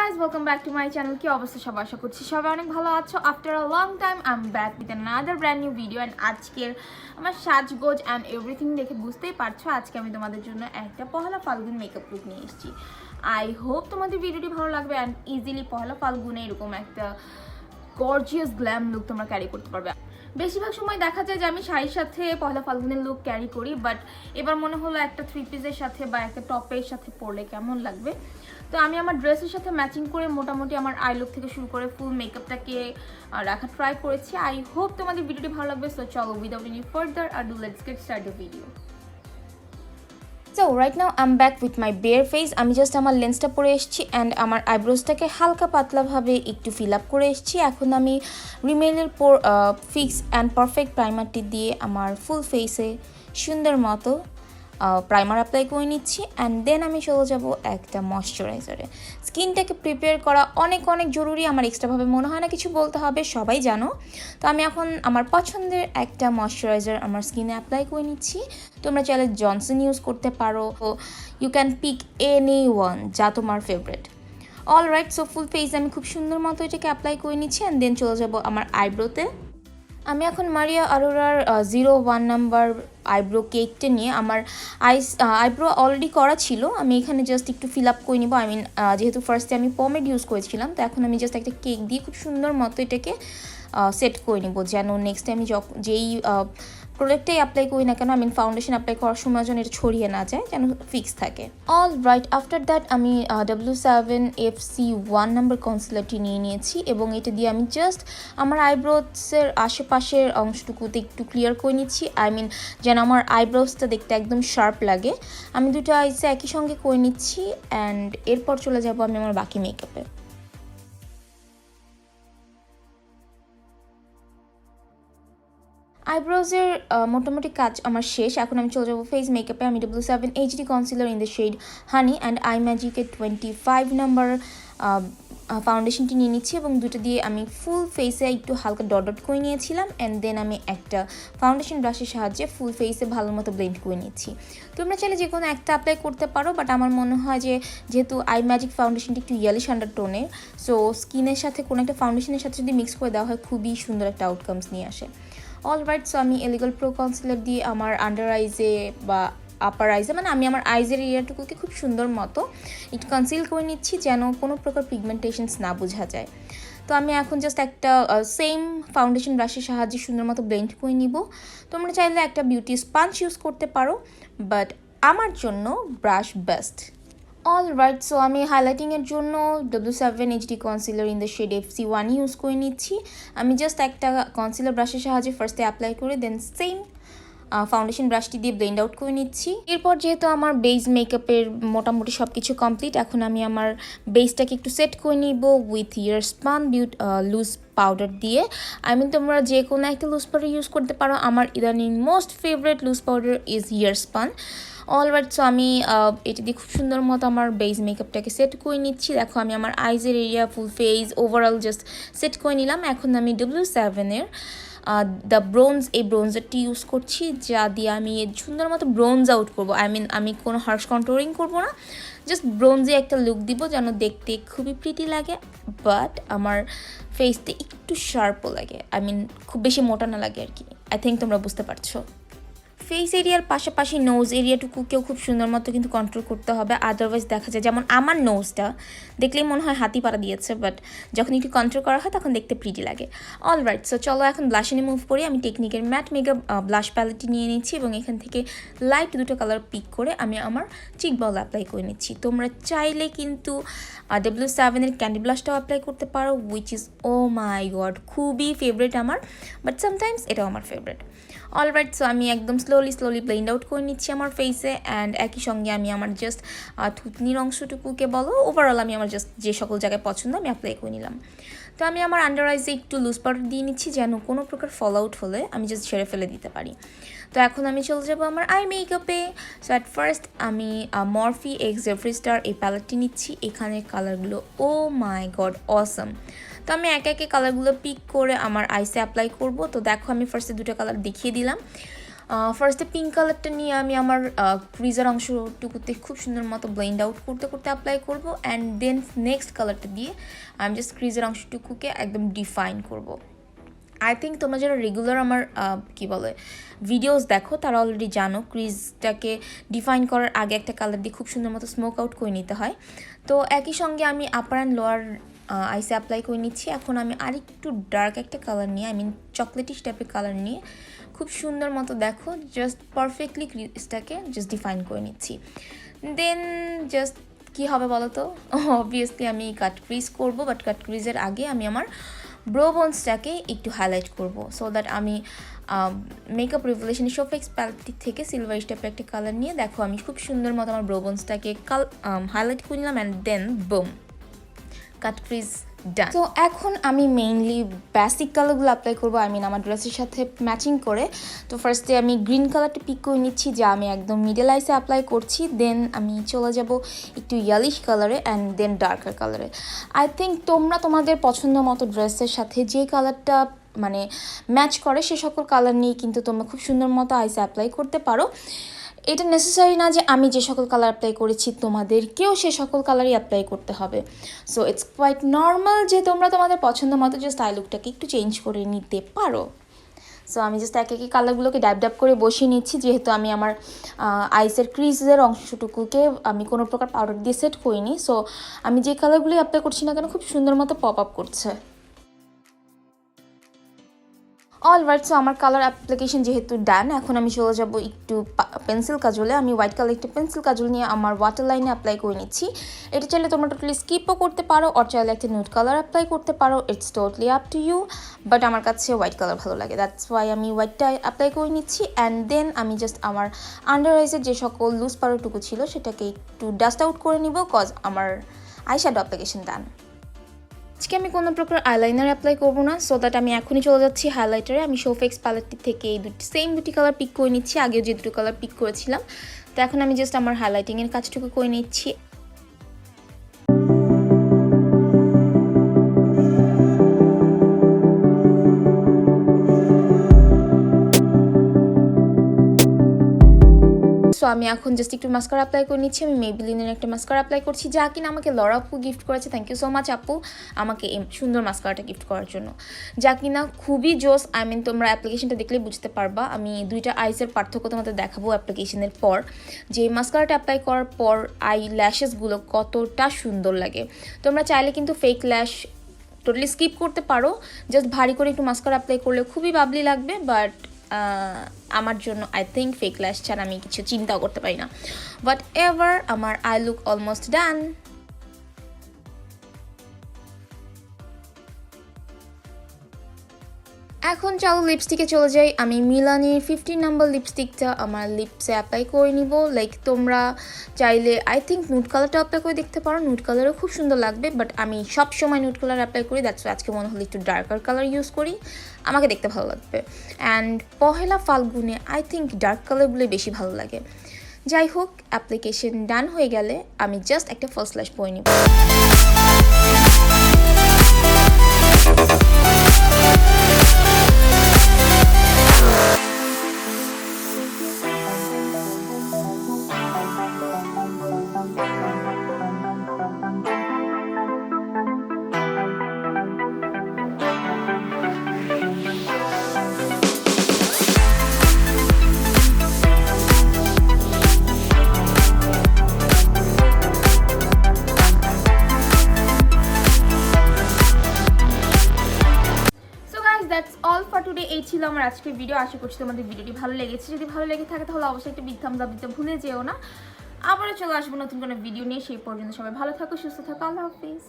guys, welcome back to my channel. কি অবস্থা সবার? আশা করছি সবাই অনেক ভালো আছো. After a long time I'm back with another brand new video and আজকের আমার সাজগোজ and everything দেখে বুঝতেই পারছো আজকে আমি তোমাদের জন্য একটা পহেলা ফাল্গুন মেকআপ লুক নিয়ে এসেছি. I hope তোমাদের ভিডিওটি ভালো লাগবে and easily পহেলা ফাল্গুনে এরকম একটা গর্জিয়াস গ্ল্যাম লুক তোমরা ক্যারি করতে পারবে. বেশিরভাগ সময় দেখা যায় যে আমি শাড়ির সাথে পহেলা ফাল্গুনের লুক ক্যারি করি, বাট এবার মনে হলো একটা থ্রি পিসের সাথে বা একটা টপের সাথে পরলে কেমন লাগবে. তো আমি আমার ড্রেসের সাথে ম্যাচিং করে মোটামুটি আমার আই লুক থেকে শুরু করে ফুল মেকআপটাকে রাখা ট্রাই করেছি. আই হোপ তোমাদের ভিডিওটি ভালো লাগবে. সো চলো, without any further ado, let's get start the video. So right now I'm back with my bare face. আমি জাস্ট আমার লেন্সটা পরে এসেছি অ্যান্ড আমার আইব্রোজটাকে হালকা পাতলাভাবে একটু ফিল আপ করে এসেছি. এখন আমি রিমেলের ফিক্স অ্যান্ড পারফেক্ট প্রাইমারটি দিয়ে আমার ফুল ফেসে সুন্দর মতো প্রাইমার অ্যাপ্লাই করে নিচ্ছি অ্যান্ড দেন আমি চলে যাব একটা ময়শ্চারাইজারে. স্কিনটাকে প্রিপেয়ার করা অনেক অনেক জরুরি. আমার এক্সট্রাভাবে মনে হয় না কিছু বলতে হবে, সবাই জানো. তো আমি এখন আমার পছন্দের একটা ময়শ্চারাইজার আমার স্কিনে অ্যাপ্লাই করে নিচ্ছি. তোমরা চাইলে জনসন ইউজ করতে পারো, you can pick any one যা তোমার favourite. All right, so full face আমি খুব সুন্দর মতো এটাকে অ্যাপ্লাই করে নিচ্ছি অ্যান্ড দেন চলে যাব আমার আইব্রোতে. আমি এখন মারিয়া আরোরার 01 নাম্বার আইব্রো কেকটা নিয়ে, আমার আইব্রো অলরেডি করা ছিল, আমি এখানে জাস্ট একটু ফিল আপ করে নিব. আই মিন যেহেতু ফার্স্টে আমি পমেড ইউজ করেছিলাম, তো এখন আমি জাস্ট একটা কেক দিয়ে খুব সুন্দর মতো এটাকে সেট করে নিব, যেন নেক্সট টাইম যেই প্রোডাক্টটাই অ্যাপ্লাই করি না কেন, আমি ফাউন্ডেশন অ্যাপ্লাই করার সময় যেন এটা ছড়িয়ে না যায়, যেন ফিক্স থাকে. অল রাইট, আফটার দ্যাট আমি W7FC1 নাম্বার কনসিলারটি নিয়ে নিয়েছি এবং এটা দিয়ে আমি জাস্ট আমার আইব্রোসের আশেপাশের অংশটুকুতে একটু ক্লিয়ার করে নিচ্ছি. আই মিন যেন আমার আইব্রোসটা দেখতে একদম শার্প লাগে. আমি দুটো আইসে একই সঙ্গে করে নিচ্ছি অ্যান্ড এরপর চলে যাব আমি আমার বাকি মেকআপে. আইব্রোজের মোটামুটি কাজ আমার শেষ. এখন আমি চলে যাবো ফেস মেকআপে. আমি W7HD concealer in the shade honey and eye ম্যাজিকের 25 নাম্বার ফাউন্ডেশনটি নিয়ে নিচ্ছি এবং দুটো দিয়ে আমি ফুল ফেসে একটু হালকা ডট ডট করে নিয়েছিলাম অ্যান্ড দেন আমি একটা ফাউন্ডেশন ব্রাশের সাহায্যে ফুল ফেসে ভালো মতো ব্লেন্ড করে নিচ্ছি. তোমরা চাইলে যে কোনো একটা অ্যাপ্লাই করতে পারো, বাট আমার মনে হয় যে যেহেতু আই ম্যাজিক ফাউন্ডেশনটি একটু ইয়েলিশ আন্ডারটোনের, সো স্কিনের সাথে কোনো একটা ফাউন্ডেশনের সাথে যদি মিক্স করে দেওয়া হয় খুবই সুন্দর একটা আউটকামস নিয়ে আসে. অল রাইট, সো আমি এলিগাল প্রো কনসিলার দিয়ে আমার আন্ডার আইজে বা আপার আইজে, মানে আমি আমার আইজের এরিয়াটুকুকে খুব সুন্দর মতো একটু কনসিল করে নিচ্ছি যেন কোনো প্রকার পিগমেন্টেশনস না বোঝা যায়. তো আমি এখন জাস্ট একটা সেম ফাউন্ডেশন ব্রাশের সাহায্যে সুন্দর মতো ব্লেন্ড করে নিব. তোমরা চাইলে একটা বিউটি স্পঞ্জ ইউজ করতে পারো, বাট আমার জন্য brush best. All right, so আমি হাইলাইটিংয়ের জন্য W7HD concealer in the shade FC1 use করে নিচ্ছি. আমি জাস্ট একটা কনসিলার ব্রাশের সাহায্যে ফার্স্টে অ্যাপ্লাই করে দেন সেম ফাউন্ডেশন ব্রাশটি দিয়ে ব্লেন্ড আউট করে নিচ্ছি. এরপর যেহেতু আমার বেস মেকআপের মোটামুটি সব কিছু কমপ্লিট, এখন আমি আমার বেসটাকে একটু সেট করে নিব with Airspun loose powder দিয়ে. আই মিন তোমরা যে কোনো একটা লুজ পাউডার ইউজ করতে পারো. আমার ইদানিং most favourite loose powder is Airspun. All right, so আমি এটা দিয়ে খুব সুন্দর মতো আমার বেস মেকআপটাকে সেট করে নিচ্ছি. দেখো আমি আমার আইজের area, full face, overall just set করে নিলাম. এখন আমি W7-এর দ্য ব্রোঞ্জ, এই ব্রোঞ্জারটি ইউজ করছি, যা দিয়ে আমি সুন্দর মতো ব্রোঞ্জ আউট করবো. আই মিন আমি কোনো হার্শ কন্ট্রোলিং করবো না, জাস্ট ব্রোঞ্জে একটা লুক দিব যেন দেখতে খুবই প্রিটি লাগে, বাট আমার ফেসতে একটু শার্পও লাগে. আই মিন খুব বেশি মোটা না লাগে আর কি. আই থিঙ্ক তোমরা বুঝতে পারছো. ফেস এরিয়ার পাশাপাশি নোজ এরিয়াটুকুকেও খুব সুন্দর মতো কিন্তু কন্ট্রোল করতে হবে, আদারওয়াইজ দেখা যায় যেমন আমার নোজটা দেখলেই মনে হয় হাতি পাড়া দিয়েছে, বাট যখন একটু কন্ট্রোল করা হয় তখন দেখতে প্রিটি লাগে. অল রাইট, সো চলো এখন ব্লাশে মুভ করি. আমি টেকনিকের ম্যাট মেকআপ ব্লাশ প্যালেটটি নিয়ে নিচ্ছি এবং এখান থেকে লাইট দুটো কালার পিক করে আমি আমার চিক বল অ্যাপ্লাই করে নিচ্ছি. তোমরা চাইলে কিন্তু W7-এর ক্যান্ডি ব্লাশটাও অ্যাপ্লাই করতে পারো, which is oh my god খুবই ফেভারিট আমার, বাট সামটাইমস এটাও আমার ফেভারিট. অল রাইট, সো আমি একদম স্লোলি ব্লেন্ড আউট করে নিচ্ছি আমার ফেসে অ্যান্ড একই সঙ্গে আমি আমার জাস্ট থুতনির অংশটুকুকে বলো, ওভারঅল আমি আমার জাস্ট যে সকল জায়গায় পছন্দ আমি অ্যাপ্লাই করে নিলাম. তো আমি আমার আন্ডার আইজে একটু লুজ পাউডার দিয়ে নিচ্ছি যেন কোনো প্রকার ফল আউট হলে আমি জাস্ট ঝেড়ে ফেলে দিতে পারি. তো এখন আমি চলে যাবো আমার আই মেকআপে. সো অ্যাট ফার্স্ট আমি মরফি এক্স জেফ্রি স্টার এই প্যালেটটি নিচ্ছি. এখানে কালারগুলো ও মাই গড অসম. তো আমি একে একে কালারগুলো পিক করে আমার আইসে অ্যাপ্লাই করব. তো দেখো আমি ফার্স্টে দুটো কালার দেখিয়ে দিলাম. ফার্স্টে পিঙ্ক কালারটা নিয়ে আমি আমার ক্রিজের অংশটুকুতে খুব সুন্দর মতো ব্লেন্ড আউট করতে করতে অ্যাপ্লাই করব, অ্যান্ড দেন নেক্সট কালারটা দিয়ে আমি জাস্ট ক্রিজের অংশটুকুকে একদম ডিফাইন করব। আই থিঙ্ক তোমরা যারা রেগুলার আমার কি বলে ভিডিওস দেখো তারা অলরেডি জানো ক্রিজটাকে ডিফাইন করার আগে একটা কালার দিয়ে খুব সুন্দর মতো স্মোক আউট করে নিতে হয়। তো একই সঙ্গে আমি আপার অ্যান্ড লোয়ার আইসে অ্যাপ্লাই করে নিচ্ছি। এখন আমি আরেকটু ডার্ক একটা কালার নিয়ে, আই মিন চকলেটিশ টাইপের কালার নিয়ে খুব সুন্দর মতো দেখো জাস্ট পারফেক্টলি ক্রিজটাকে জাস্ট ডিফাইন করে নিচ্ছি। দেন জাস্ট কী হবে বলো তো, অবভিয়াসলি আমি কাট ক্রিজ করবো, বাট কাট ক্রিজের আগে আমি আমার ব্রো বোনসটাকে একটু হাইলাইট করব, সো দ্যাট আমি মেকআপ রিভলিউশনের শো ফেক্স প্যালেটটি থেকে সিলভার টাইপের একটা কালার নিয়ে দেখো আমি খুব সুন্দর মতো আমার ব্রো বোনসটাকে হাইলাইট করে নিলাম, and then boom, cut crease done. তো এখন আমি মেইনলি বেসিক কালারগুলো অ্যাপ্লাই করবো, আই মিন আমার ড্রেসের সাথে ম্যাচিং করে। তো ফার্স্টে আমি গ্রিন কালারটা পিক করে নিচ্ছি, যা আমি একদম মিডল আইসে অ্যাপ্লাই করছি। দেন আমি চলে যাব একটু ইয়েলিশ কালারে, অ্যান্ড দেন ডার্কার কালারে। আই থিঙ্ক তোমরা তোমাদের পছন্দ মতো ড্রেসের সাথে যে কালারটা মানে ম্যাচ করে সে সকল কালার নিয়ে কিন্তু তোমরা খুব সুন্দর মতো আইসে অ্যাপ্লাই করতে পারো। এটা নেসেসারি না যে আমি যে সকল কালার অ্যাপ্লাই করেছি তোমাদেরকেও সে সকল কালারই অ্যাপ্লাই করতে হবে। সো ইটস কোয়াইট নর্মাল যে তোমরা তোমাদের পছন্দ মতো যে স্টাইল লুকটাকে একটু চেঞ্জ করে নিতে পারো। সো আমি জাস্ট এক একই কালারগুলোকে ড্যাব ড্যাব করে বসিয়ে নিচ্ছি, যেহেতু আমি আমার আইসের ক্রিজের অংশটুকুকে আমি কোনো প্রকার পাউডার দিয়ে সেট করিনি। সো আমি যে কালারগুলি অ্যাপ্লাই করছি না কেন খুব সুন্দর মতো পপ আপ করছে। অলরাইট, সো আমার কালার অ্যাপ্লিকেশন যেহেতু ডান, এখন আমি চলে যাব একটু পেন্সিল কাজলে। আমি হোয়াইট কালার একটা পেন্সিল কাজল নিয়ে আমার ওয়াটার লাইনে অ্যাপ্লাই করে নিচ্ছি। এটা চাইলে তোমরা টোটালি স্কিপও করতে পারো, আর চাইলে একটা নিউড কালার অ্যাপ্লাই করতে পারো, it's totally up to you. But আমার কাছে হোয়াইট কালার ভালো লাগে, দ্যাটস ওয়াই আমি হোয়াইটটা অ্যাপ্লাই করে নিচ্ছি। অ্যান্ড দেন আমি জাস্ট আমার আন্ডার আইসের যে সকল লুজ পাউডারটুকু ছিল সেটাকে একটু ডাস্ট আউট করে নিব, কজ আমার আইশ্যাডো অ্যাপ্লিকেশন ডান। আজকে আমি কোনো প্রকার আইলাইনার অ্যাপ্লাই করবো না, সো দ্যাট আমি এখনই চলে যাচ্ছি হাইলাইটারে। আমি শো ফেক্স প্যালেটটি থেকে এই দুটি কালার পিক করে নিচ্ছি, আগেও যে দুটো কালার পিক করেছিলাম। তো এখন আমি জাস্ট আমার হাইলাইটিংয়ের কাজটুকু করে নিচ্ছি। সো আমি এখন জাস্ট একটু মাস্কারা অ্যাপ্লাই করে নিচ্ছি। আমি মেবিলিনের একটা মাস্কারা অ্যাপ্লাই করছি, যা কিনা আমাকে লরা আপু গিফট করেছে। থ্যাংক ইউ সো মাচ আপু আমাকে এই সুন্দর মাস্কারাটা গিফট করার জন্য, যা কিনা খুবই জোস। আই মিন তোমরা অ্যাপ্লিকেশনটা দেখলেই বুঝতে পারবা। আমি দুইটা আইসের পার্থক্য তোমাদের দেখাবো অ্যাপ্লিকেশনের পর, যে মাস্কারাটা অ্যাপ্লাই করার পর আই ল্যাশেসগুলো কতটা সুন্দর লাগে। তোমরা চাইলে কিন্তু ফেক ল্যাশ টোটালি স্কিপ করতে পারো, জাস্ট ভারী করে একটু মাস্কারা অ্যাপ্লাই করলে খুবই বাবলি লাগবে। বাট আমার জন্য আই থিঙ্ক ফেক ল্যাশ ছাড়া আমি কিছু চিন্তাও করতে পারি না। বাট এভার আমার আই লুক অলমোস্ট ডান। এখন চলো লিপস্টিকে চলে যাই। আমি মিলানির 15 নাম্বার লিপস্টিকটা আমার লিপসে অ্যাপ্লাই করে নিব। লাইক তোমরা চাইলে আই থিঙ্ক নুড কালারটা অ্যাপ্লাই করে দেখতে পারো, নুড কালারও খুব সুন্দর লাগবে। বাট আমি সব সময় নুড কালার অ্যাপ্লাই করি, দ্যাটস আজকে মনে হলো একটু ডার্কার কালার ইউজ করি, আমাকে দেখতে ভালো লাগবে। অ্যান্ড পহেলা ফাল্গুনে আই থিঙ্ক ডার্ক কালারগুলো বেশি ভালো লাগে। যাই হোক, অ্যাপ্লিকেশন ডান হয়ে গেলে আমি জাস্ট একটা ফার্স্ট ল্যাশ পরে নিব। এই ছিল আমার আজকের ভিডিও। আশা করছি তোমাদের ভিডিওটি ভালো লেগেছে। যদি ভালো লেগে থাকে তাহলে অবশ্যই একটা বিগ থাম্বস আপ দিতে ভুলে যেও না। আবারও চলে আসবো নতুন কোনো ভিডিও নিয়ে। সেই পর্যন্ত সবাই ভালো থাকো, সুস্থ থাকো। আল্লাহ হাফিজ।